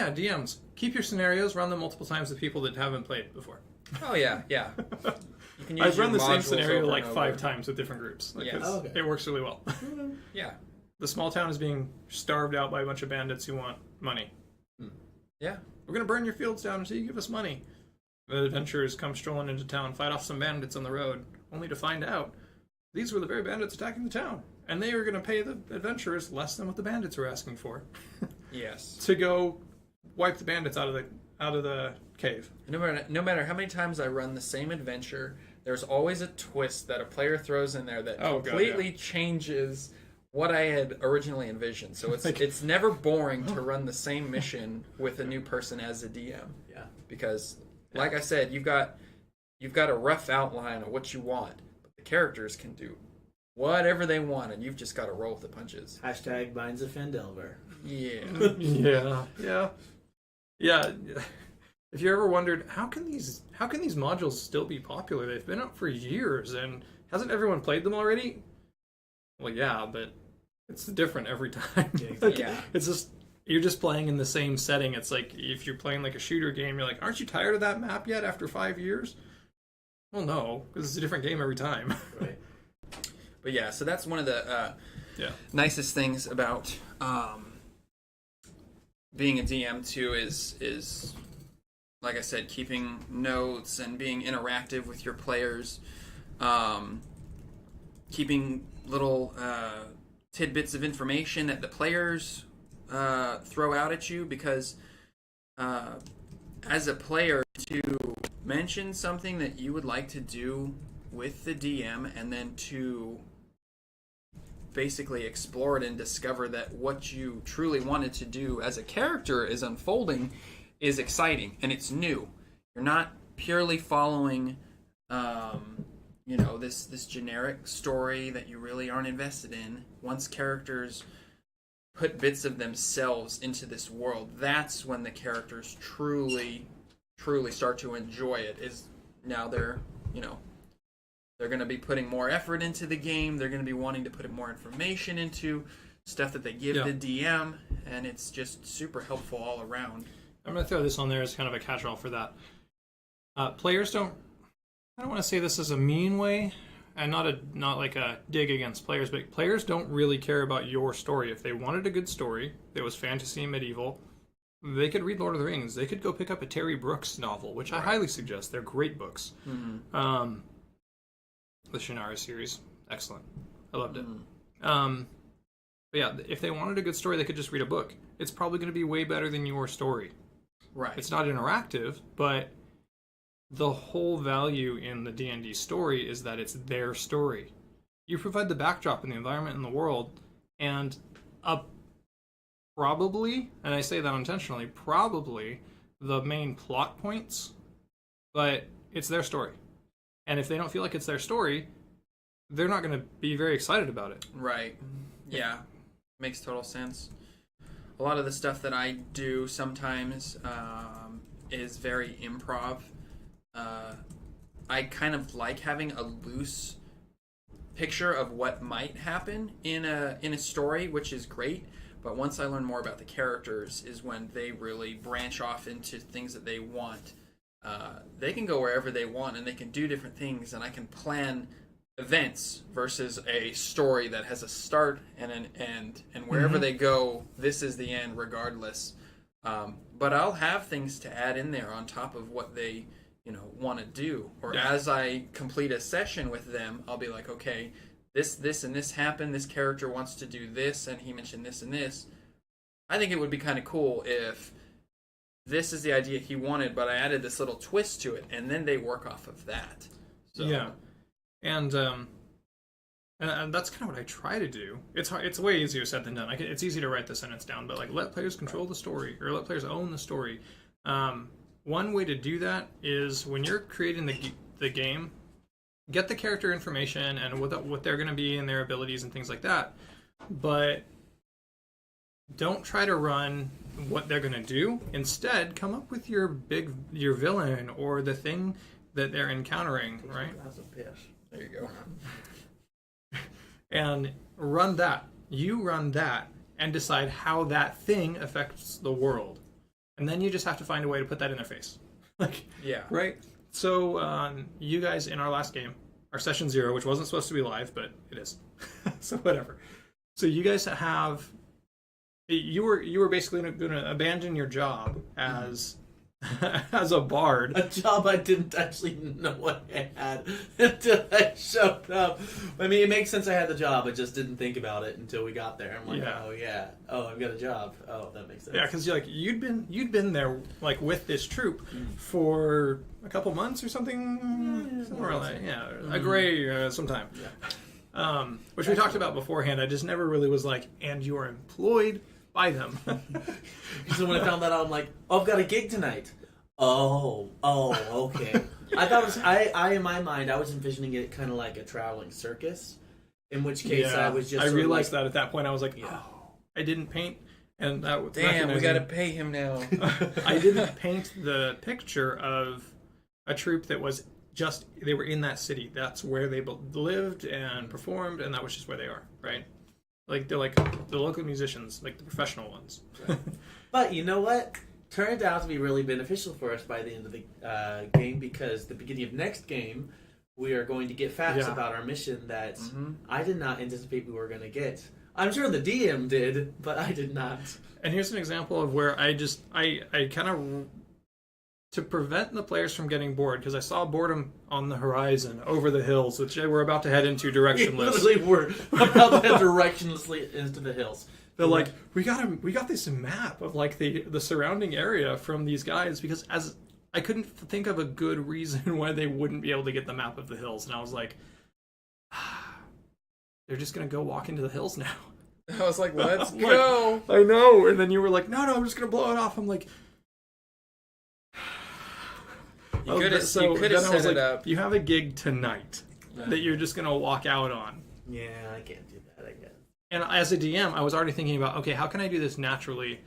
Yeah, DMs. Keep your scenarios, run them multiple times with people that haven't played before. Oh, yeah. You can use I've run the same modules scenario over like and 5 over. times with different groups. Like, Yes. it's- It works really well. Yeah. The small town is being starved out by a bunch of bandits who want money. Yeah. We're going to burn your fields down until you give us money. The adventurers come strolling into town, fight off some bandits on the road, only to find out these were the very bandits attacking the town. And they are going to pay the adventurers less than what the bandits were asking for. Yes. To go wipe the bandits out of the cave. No matter how many times I run the same adventure, there's always a twist that a player throws in there that completely changes what I had originally envisioned. So it's never boring to run the same mission with a new person as a DM. Yeah. Because, like I said, you've got a rough outline of what you want, but the characters can do whatever they want, and you've just got to roll with the punches. Hashtag Binds of Fendelver. Yeah. Yeah. If you ever wondered how can these modules still be popular? They've been out for years, and hasn't everyone played them already? Well, yeah, but it's different every time. Yeah. It's just you're just playing in the same setting. It's like if you're playing like a shooter game, you're like, aren't you tired of that map yet after 5 years? Well, no, because it's a different game every time. Right. But yeah, so that's one of the nicest things about being a DM too is like I said, keeping notes and being interactive with your players, keeping little tidbits of information that the players throw out at you, because as a player, to mention something that you would like to do with the DM and then to basically explore it and discover that what you truly wanted to do as a character is unfolding is exciting and it's new. You're not purely following this generic story that you really aren't invested in. Once characters put bits of themselves into this world, that's when the characters truly start to enjoy it. Is now they're going to be putting more effort into the game. They're going to be wanting to put more information into stuff that they give the DM, and it's just super helpful all around. I'm going to throw this on there as kind of a catch-all for that. Players don't. I don't want to say this as a mean way, and not like a dig against players, but players don't really care about your story. If they wanted a good story that was fantasy and medieval, they could read Lord of the Rings. They could go pick up a Terry Brooks novel, which I highly suggest. They're great books. Mm-hmm. The Shannara series, excellent. I loved it. But yeah, if they wanted a good story, they could just read a book. It's probably going to be way better than your story. Right. It's not interactive, but the whole value in the D&D story is that it's their story. You provide the backdrop and the environment and the world, and probably, and I say that intentionally, probably the main plot points, but it's their story. And if they don't feel like it's their story, they're not going to be very excited about it. Right. Yeah. Makes total sense. A lot of the stuff that I do sometimes is very improv. I kind of like having a loose picture of what might happen in a story, which is great. But once I learn more about the characters is when they really branch off into things that they want. They can go wherever they want and they can do different things, and I can plan events versus a story that has a start and an end, and wherever they go, this is the end regardless. But I'll have things to add in there on top of what they want to do, or as I complete a session with them, I'll be like, okay, this and this happened, this character wants to do this, and he mentioned this and this. I think it would be kind of cool if this is the idea he wanted, but I added this little twist to it, and then they work off of that. So. Yeah, and that's kind of what I try to do. It's hard, it's way easier said than done. It's easy to write the sentence down, but like let players control the story, or let players own the story. One way to do that is when you're creating the game, get the character information and what they're going to be and their abilities and things like that, but don't try to run what they're going to do. Instead, come up with your villain or the thing that they're encountering, right? That's a piss. There you go. And run that. You run that and decide how that thing affects the world. and then you just have to find a way to put that in their face. Like, Yeah. right? So you guys in our last game, our session 0, which wasn't supposed to be live, but it is. So whatever. So you guys you were basically going to abandon your job as as a bard. A job I didn't actually know I had until I showed up. I mean, it makes sense I had the job. I just didn't think about it until we got there. I'm like, Yeah. oh yeah, oh I've got a job. Oh, that makes sense. Yeah, because you'd been there like with this troop for a couple months or something, somewhere like a gray sometime. Yeah. Which we talked about beforehand. I just never really was like, and you are employed by them. So when I found that out, I'm like, oh, I've got a gig tonight. Oh, okay. I thought it was, I in my mind, I was envisioning it kind of like a traveling circus, in which case I was just. I sort of realized like, that at that point. I was like, I didn't paint, and that Damn, we got to pay him now. I didn't paint the picture of a troupe that was just they were in that city. That's where they lived and performed, and that was just where they are, right? Like they're like the local musicians, like the professional ones. But you know what? Turned out to be really beneficial for us by the end of the game, because the beginning of next game, we are going to get facts about our mission that I did not anticipate we were going to get. I'm sure the DM did, but I did not. And here's an example of where I kind of, to prevent the players from getting bored, because I saw boredom on the horizon over the hills, which we're about to head into directionless. We literally were about to head directionlessly into the hills. They're like, we got this map of like the surrounding area from these guys, because as I couldn't think of a good reason why they wouldn't be able to get the map of the hills, and I was like, they're just gonna go walk into the hills now. I was like, let's go. I know, and then you were like, no, I'm just gonna blow it off. I'm like, You could have set it up. You have a gig tonight that you're just gonna walk out on. Yeah, I can't do that, I guess. And as a DM, I was already thinking about, okay, how can I do this naturally?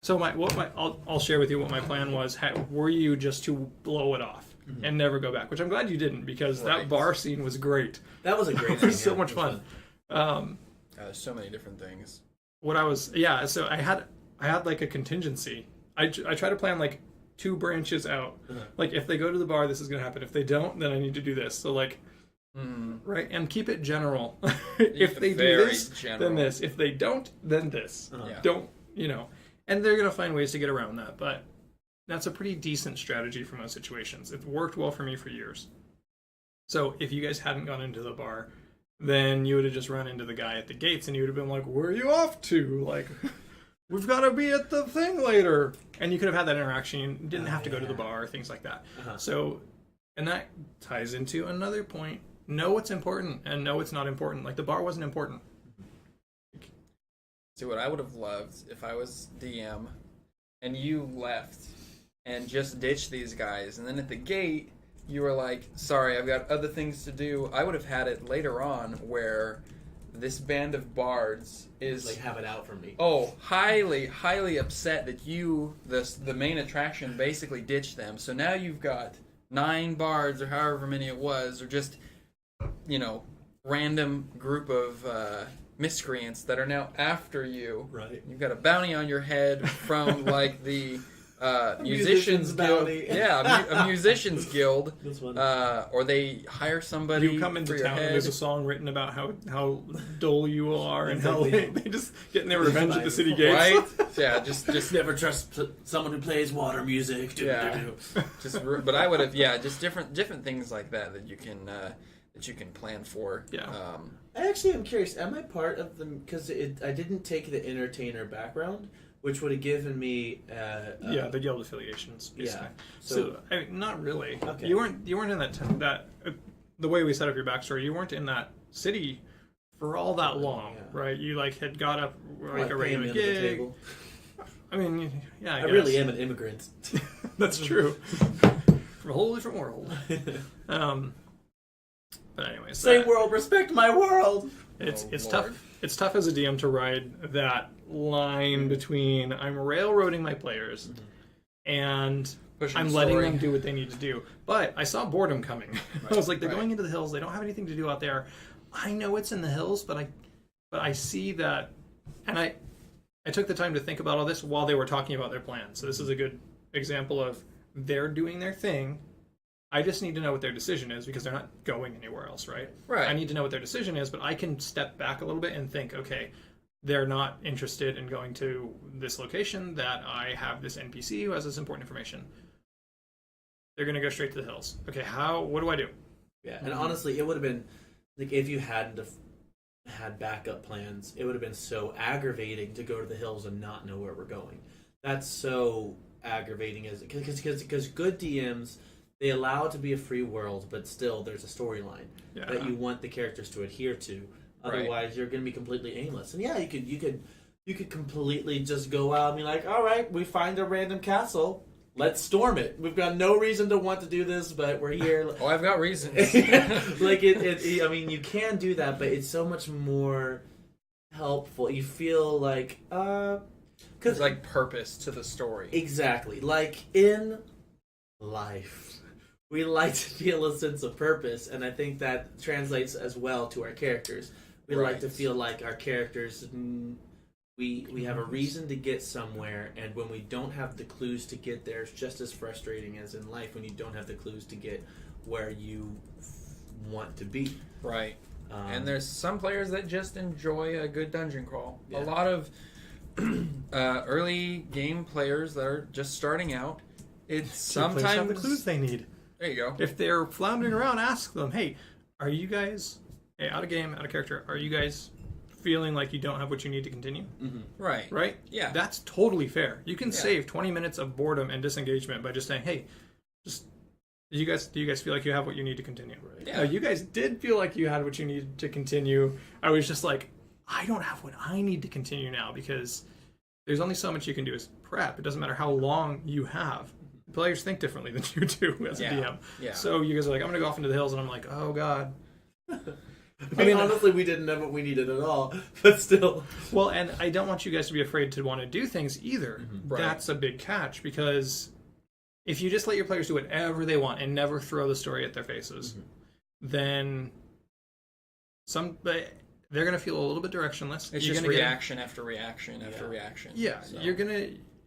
So I'll share with you what my plan was. Were you just to blow it off and never go back? Which I'm glad you didn't, because that bar scene was great. That was a great It was so much fun. There's so many different things. So I had like a contingency. I try to plan like 2 branches out. Like, if they go to the bar, this is going to happen. If they don't, then I need to do this. So like, right, and keep it general. If they do this, then this. If they don't, then this. Don't, and they're going to find ways to get around that. But that's a pretty decent strategy for most situations. It's worked well for me for years. So if you guys hadn't gone into the bar, then you would have just run into the guy at the gates, and you would have been like, where are you off to? Like, we've got to be at the thing later. And you could have had that interaction. You didn't have to go to the bar, things like that. So, and that ties into another point. Know what's important and know what's not important. Like, the bar wasn't important. See, what I would have loved if I was DM and you left and just ditched these guys, and then at the gate you were like, sorry, I've got other things to do. I would have had it later on where this band of bards is like, have it out for me. Oh, highly upset that you, the main attraction, basically ditched them. So now you've got 9 bards, or however many it was, or just, random group of miscreants that are now after you. Right. You've got a bounty on your head from like the musicians guild. Bounty. Yeah, a musicians guild. That's funny. Or they hire somebody. You come into for your town head. and there's a song written about how dull you are and how they just getting their revenge at the city gates. Right? Yeah, just never trust someone who plays water music. Yeah. But I would have just different things like that you can plan for. Yeah. I actually am curious. Am I part of them? Because I didn't take the entertainer background, which would have given me. The guild affiliations. Basically. Yeah. So I mean, not really. Okay. You weren't in that the way we set up your backstory. You weren't in that city for all that long, right? You had got up like a regular gig. I mean, yeah. I really am an immigrant. That's true. From a whole different world. But anyways, say world, respect my world. It's tough. It's tough as a DM to ride that line between I'm railroading my players and I'm letting them do what they need to do. But I saw boredom coming. I was like, they're going into the hills. They don't have anything to do out there. I know it's in the hills, but I see that, and I took the time to think about all this while they were talking about their plan. So this is a good example of they're doing their thing. I just need to know what their decision is because they're not going anywhere else, right? Right. I need to know what their decision is, but I can step back a little bit and think, okay, they're not interested in going to this location, that I have this NPC who has this important information. They're going to go straight to the hills. Okay, what do I do? Yeah, and honestly, it would have been, like, if you hadn't have had backup plans, it would have been so aggravating to go to the hills and not know where we're going. That's so aggravating, because good DMs, they allow it to be a free world, but still there's a storyline that you want the characters to adhere to. Otherwise, you're going to be completely aimless. And yeah, you could completely just go out and be like, all right, we find a random castle. Let's storm it. We've got no reason to want to do this, but we're here. Oh, I've got reasons. Like I mean, you can do that, but it's so much more helpful. You feel like, There's like purpose to the story. Exactly. Like in life, we like to feel a sense of purpose, and I think that translates as well to our characters. We like to feel like our characters, we have a reason to get somewhere, and when we don't have the clues to get there, it's just as frustrating as in life when you don't have the clues to get where you want to be. Right. And there's some players that just enjoy a good dungeon crawl. Yeah. A lot of early game players that are just starting out, it's sometimes have the clues they need. There you go. If they're floundering around, ask them, hey, are you guys, out of game, out of character, are you guys feeling like you don't have what you need to continue? Mm-hmm. Right. Right? Yeah. That's totally fair. You can save 20 minutes of boredom and disengagement by just saying, hey, do you guys feel like you have what you need to continue? Right. Yeah. No, you guys did feel like you had what you needed to continue. I was just like, I don't have what I need to continue now because there's only so much you can do as prep. It doesn't matter how long you have. Players think differently than you do as a DM. Yeah. So you guys are like, I'm going to go off into the hills, and I'm like, oh, God. I mean, honestly, we didn't know what we needed at all, but still. Well, and I don't want you guys to be afraid to want to do things either. Mm-hmm. Right. That's a big catch, because if you just let your players do whatever they want and never throw the story at their faces, then they're going to feel a little bit directionless. It's just reaction after reaction after reaction. Yeah, So.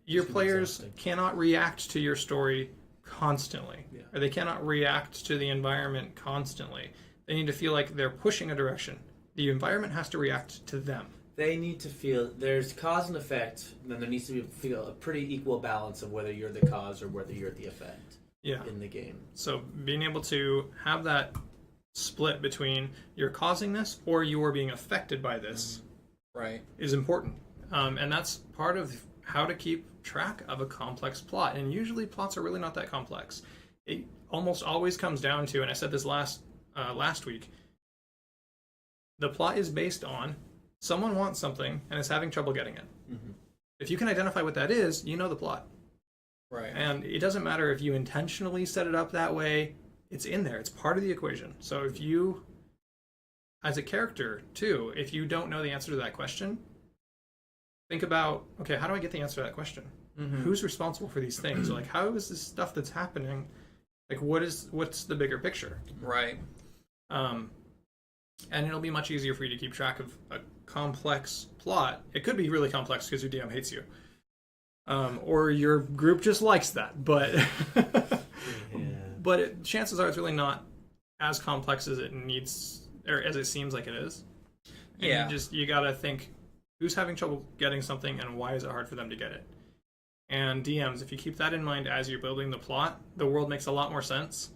Your players cannot react to your story constantly, or they cannot react to the environment constantly. They need to feel like they're pushing a direction. The environment has to react to them. They need to feel there's cause and effect, then there needs to be a pretty equal balance of whether you're the cause or whether you're the effect in the game. So being able to have that split between you're causing this or you're being affected by this is important. And that's part of how to keep track of a complex plot. And usually plots are really not that complex. It almost always comes down to, and I said this last week, the plot is based on someone wants something and is having trouble getting it. Mm-hmm. If you can identify what that is, you know the plot. Right. And it doesn't matter if you intentionally set it up that way, it's in there. It's part of the equation. So if you, as a character too, if you don't know the answer to that question, think about, okay, how do I get the answer to that question? Mm-hmm. Who's responsible for these things? Or like, how is this stuff that's happening? Like, what's the bigger picture? Right. And it'll be much easier for you to keep track of a complex plot. It could be really complex because your DM hates you. Or your group just likes that. But chances are it's really not as complex as it needs, or as it seems like it is. And you gotta think, who's having trouble getting something and why is it hard for them to get it? And DMs, if you keep that in mind as you're building the plot, the world makes a lot more sense.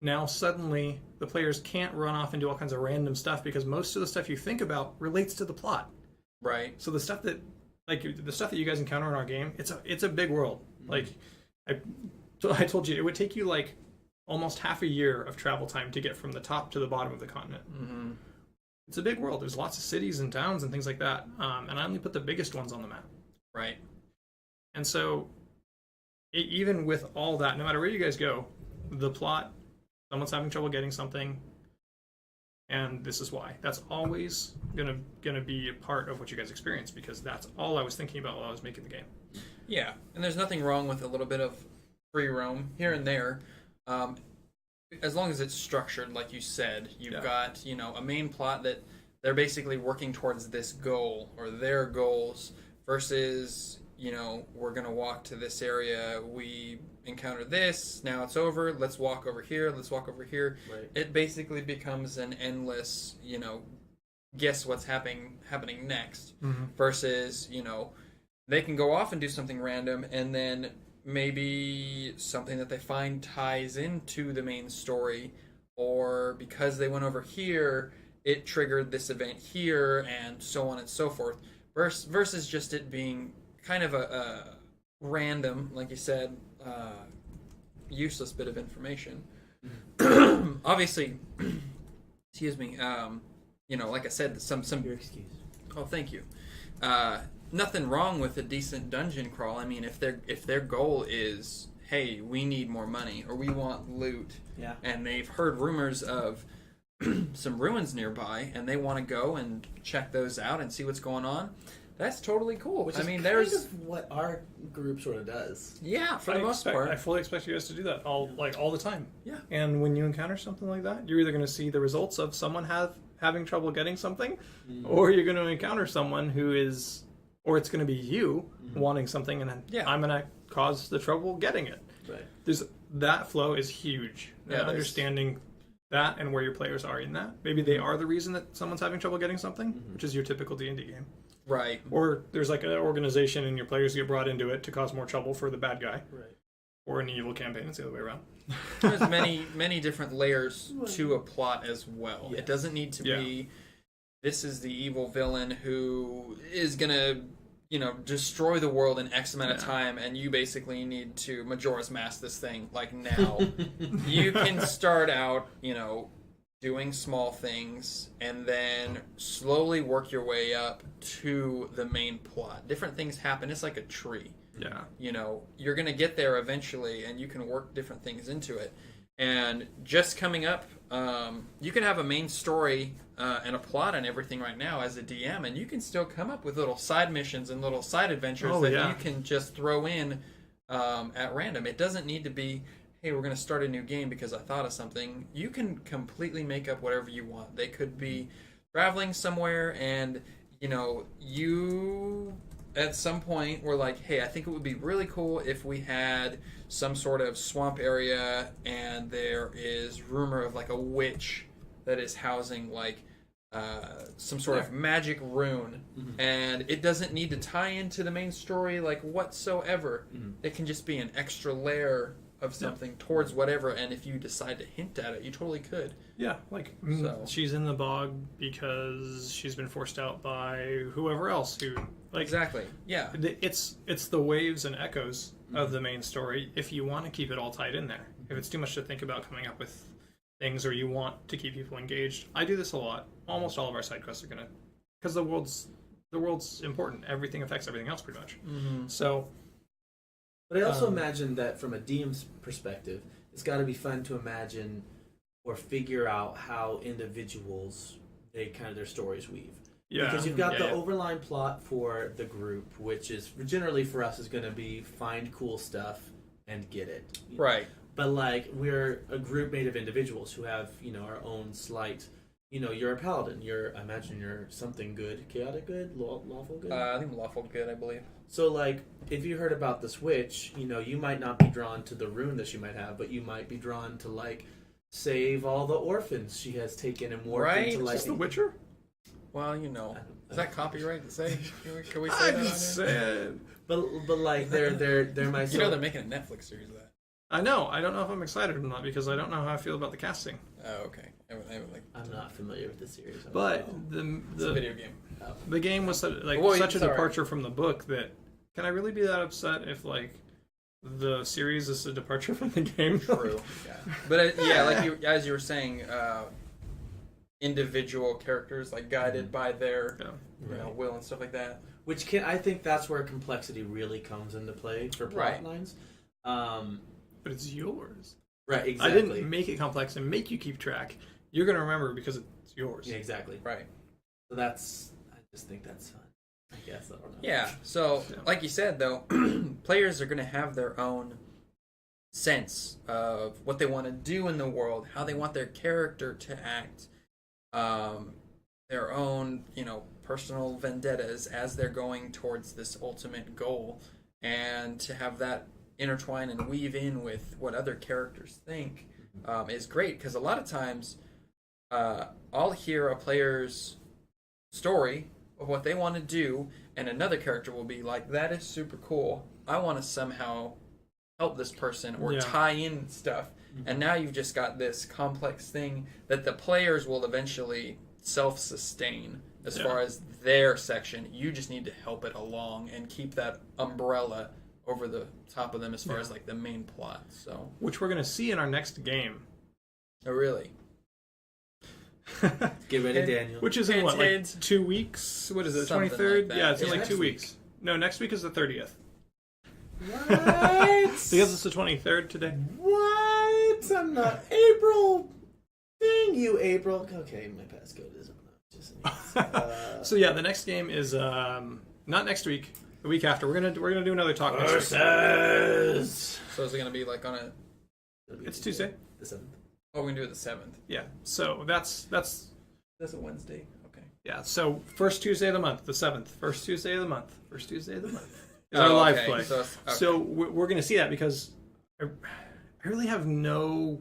Now suddenly the players can't run off and do all kinds of random stuff because most of the stuff you think about relates to the plot. Right. So the stuff that you guys encounter in our game, it's a big world. Like I told you, it would take you like almost half a year of travel time to get from the top to the bottom of the continent. Mm-hmm. It's a big world. There's lots of cities and towns and things like that. And I only put the biggest ones on the map. Right. And so even with all that, no matter where you guys go, the plot, someone's having trouble getting something, and this is why. That's always gonna be a part of what you guys experience, because that's all I was thinking about while I was making the game. Yeah, and there's nothing wrong with a little bit of free roam here and there, as long as it's structured, like you said. You've got a main plot that they're basically working towards this goal or their goals, versus, we're going to walk to this area, we encounter this, now it's over, let's walk over here, Right. It basically becomes an endless, guess what's happening next, versus, they can go off and do something random, and then maybe something that they find ties into the main story, or because they went over here, it triggered this event here, and so on and so forth, versus just it being kind of a random, like you said, useless bit of information. Obviously, excuse me, like I said, some Your excuse. Oh, thank you. Nothing wrong with a decent dungeon crawl. I mean, if their goal is, hey, we need more money or we want loot, Yeah. and they've heard rumors of some ruins nearby, and they want to go and check those out and see what's going on, that's totally cool. Which I is mean, kind there's of what our group sort of does. yeah, for the most part. I fully expect you guys to do that all the time. Yeah. And when you encounter something like that, you're either going to see the results of someone having trouble getting something, or you're going to encounter someone who is, or it's going to be you wanting something, and then I'm going to cause the trouble getting it. Right. That flow is huge. Yeah, understanding that and where your players are in that. Maybe they are the reason that someone's having trouble getting something, which is your typical D&D game. Right. Or there's like an organization and your players get brought into it to cause more trouble for the bad guy. Right. Or an evil campaign, it's the other way around. There's many different layers to a plot as well. Yeah. It doesn't need to be, this is the evil villain who is gonna, destroy the world in X amount of time, and you basically need to Majora's Mask this thing like now. You can start out, doing small things, and then slowly work your way up to the main plot. Different things happen. It's like a tree. Yeah. You're going to get there eventually, and you can work different things into it. And just coming up, you can have a main story and a plot and everything right now as a DM, and you can still come up with little side missions and little side adventures that you can just throw in at random. It doesn't need to be, hey, we're going to start a new game because I thought of something. You can completely make up whatever you want. They could be traveling somewhere, and, you at some point were like, hey, I think it would be really cool if we had some sort of swamp area, and there is rumor of like a witch that is housing like some sort of magic rune, and it doesn't need to tie into the main story like whatsoever. It can just be an extra layer of something towards whatever, and if you decide to hint at it, you totally could. Yeah, like she's in the bog because she's been forced out by whoever else who Exactly. Yeah. It's the waves and echoes of the main story if you want to keep it all tied in there. If it's too much to think about coming up with things, or you want to keep people engaged. I do this a lot. Almost all of our side quests are gonna, because the world's important. Everything affects everything else pretty much. So but I also imagine that from a DM's perspective, it's got to be fun to imagine or figure out how individuals their stories weave. yeah, Because you've got the overline plot for the group, which is generally for us is going to be find cool stuff and get it. Right. But like we're a group made of individuals who have our own slight. You're a paladin. I imagine you're something good, chaotic good, lawful good. I think lawful good, I believe. So like, if you heard about this witch, you might not be drawn to the rune that she might have, but you might be drawn to like save all the orphans she has taken and warped into like. Is this The Witcher? Well, is that copyright to say? Can we say that? I'm saying. But like they're my. They're making a Netflix series of that. I know. I don't know if I'm excited or not because I don't know how I feel about the casting. Oh, okay. I'm not familiar with the series. But it's a video game. the game was such a departure from the book that can I really be that upset if like the series is a departure from the game? True. Yeah. But as you were saying, individual characters like guided by their will and stuff like that. Which I think that's where complexity really comes into play for plot lines. But it's yours. Right, exactly. I didn't make it complex and make you keep track. You're going to remember because it's yours. Yeah, exactly. Right. So I just think that's fun. I guess, I don't know. Yeah, so like you said though, players are going to have their own sense of what they want to do in the world, how they want their character to act, their own, personal vendettas as they're going towards this ultimate goal, and to have that intertwine and weave in with what other characters think is great, because a lot of times I'll hear a player's story of what they want to do, and another character will be like, that is super cool, I want to somehow help this person or tie in stuff. And now you've just got this complex thing that the players will eventually self-sustain as far as their section. You just need to help it along and keep that umbrella over the top of them as far as like the main plot. So, which we're going to see in our next game. Oh, really? Get ready, Daniel. Which is in what, like 2 weeks? What is it, 23rd? Like yeah, it's in like 2 week. weeks. No, next week is the 30th. What? Because it's the 23rd today. What? I'm not April. Dang you, April. Okay, my passcode is just. So yeah, the next game is not next week. The week after. We're gonna do another talk next week. Versus. So is it going to be like on a... It's Tuesday. The 7th. Oh, we're going to do it the 7th. Yeah. So that's That's a Wednesday. Okay. yeah. So first Tuesday of the month, the 7th. First Tuesday of the month. First Tuesday of the month. Is our live play. So we're going to see that because I really have no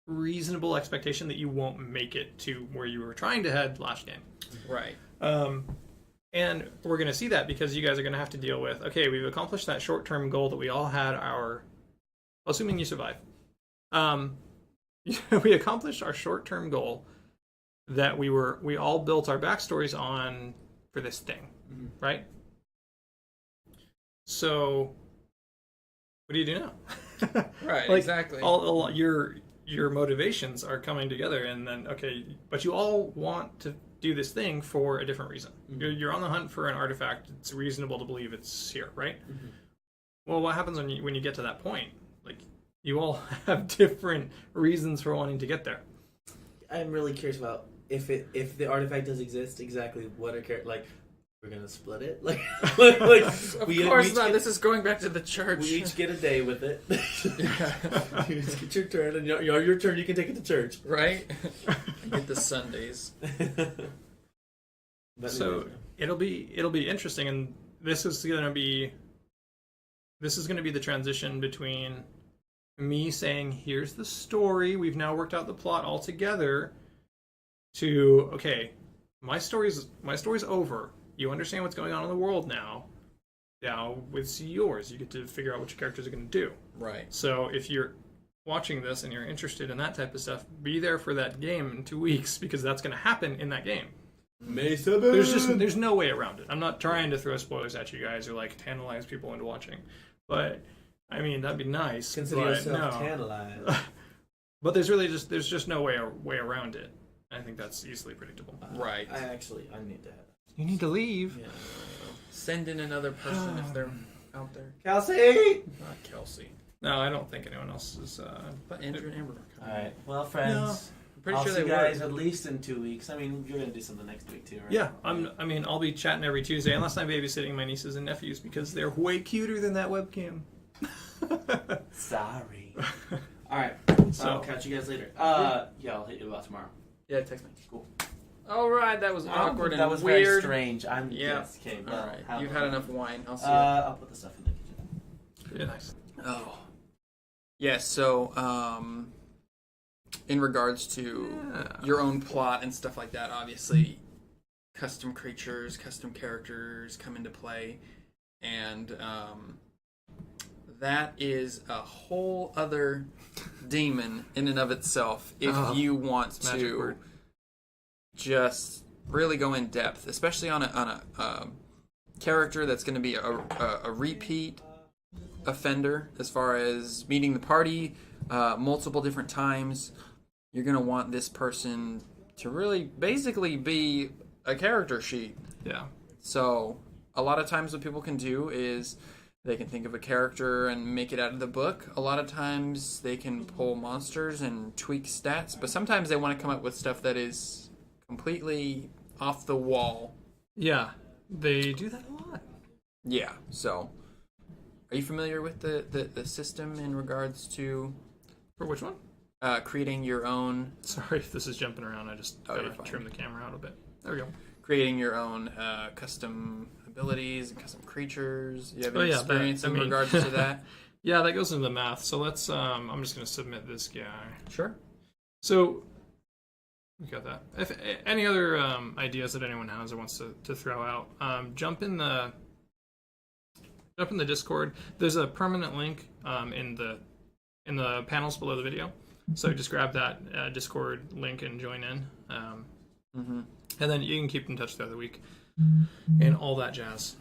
reasonable expectation that you won't make it to where you were trying to head last game. Right. And we're going to see that because you guys are going to have to deal with, okay, we've accomplished that short-term goal that we all had assuming you survive. We accomplished our short-term goal that we all built our backstories on for this thing, right? So, what do you do now? Right, like, exactly. All your motivations are coming together, and then but you all want to do this thing for a different reason. You're on the hunt for an artifact. It's reasonable to believe it's here, right? Well, what happens when you get to that point? Like, you all have different reasons for wanting to get there. I'm really curious about if the artifact does exist, exactly what like. We're gonna split it, like of course not. This is going back to the church. We each get a day with it. You just get your turn, and your turn you can take it to church, right? Get the Sundays. So it'll be interesting, and this is gonna be the transition between me saying, "Here's the story. We've now worked out the plot all together," to okay, my story's over. You understand what's going on in the world now. Now it's yours. You get to figure out what your characters are going to do. Right. So if you're watching this and you're interested in that type of stuff, be there for that game in 2 weeks because that's going to happen in that game. May 7. There's no way around it. I'm not trying to throw spoilers at you guys or like tantalize people into watching, but I mean that'd be nice. Consider yourself tantalized. But there's just no way around it. I think that's easily predictable. Right. I need to have. You need to leave. Yeah. Send in another person if they're out there. Kelsey! Not Kelsey. No, I don't think anyone else is. But Andrew and Amber. Alright, well, friends. No, I'm pretty I'll sure see they you guys were. at least in 2 weeks. I mean, you're going to do something next week too, right? Yeah, I'll be chatting every Tuesday unless I'm babysitting my nieces and nephews because they're way cuter than that webcam. Sorry. Alright, So I'll catch you guys later. Yeah, I'll hit you about tomorrow. Yeah, text me. Cool. All right, that was awkward and that was weird. very strange. Yes, okay. All right, you've had enough wine. I'll see I'll put the stuff in the kitchen. yeah, nice. Oh. Yes, so in regards to your own plot and stuff like that, obviously custom creatures, custom characters come into play, and that is a whole other demon in and of itself if you want to just really go in depth, especially on a character that's going to be a repeat offender as far as meeting the party multiple different times. You're going to want this person to really basically be a character sheet. Yeah. So a lot of times what people can do is they can think of a character and make it out of the book. A lot of times they can pull monsters and tweak stats, but sometimes they want to come up with stuff that is completely off the wall. Yeah, they do that a lot. Yeah, so are you familiar with the system in regards to... For which one? Creating your own... Sorry if this is jumping around. I just you're gotta fine. trim the camera out a bit. There we go. creating your own custom abilities and custom creatures. You have Oh, any yeah, experience in I mean- regards to that? Yeah, that goes into the math. So let's. I'm just going to submit this guy. Sure. So we got that. If any other ideas that anyone has or wants to throw out, jump in the Discord. There's a permanent link in the panels below the video. So just grab that Discord link and join in. And then you can keep in touch throughout the week and all that jazz.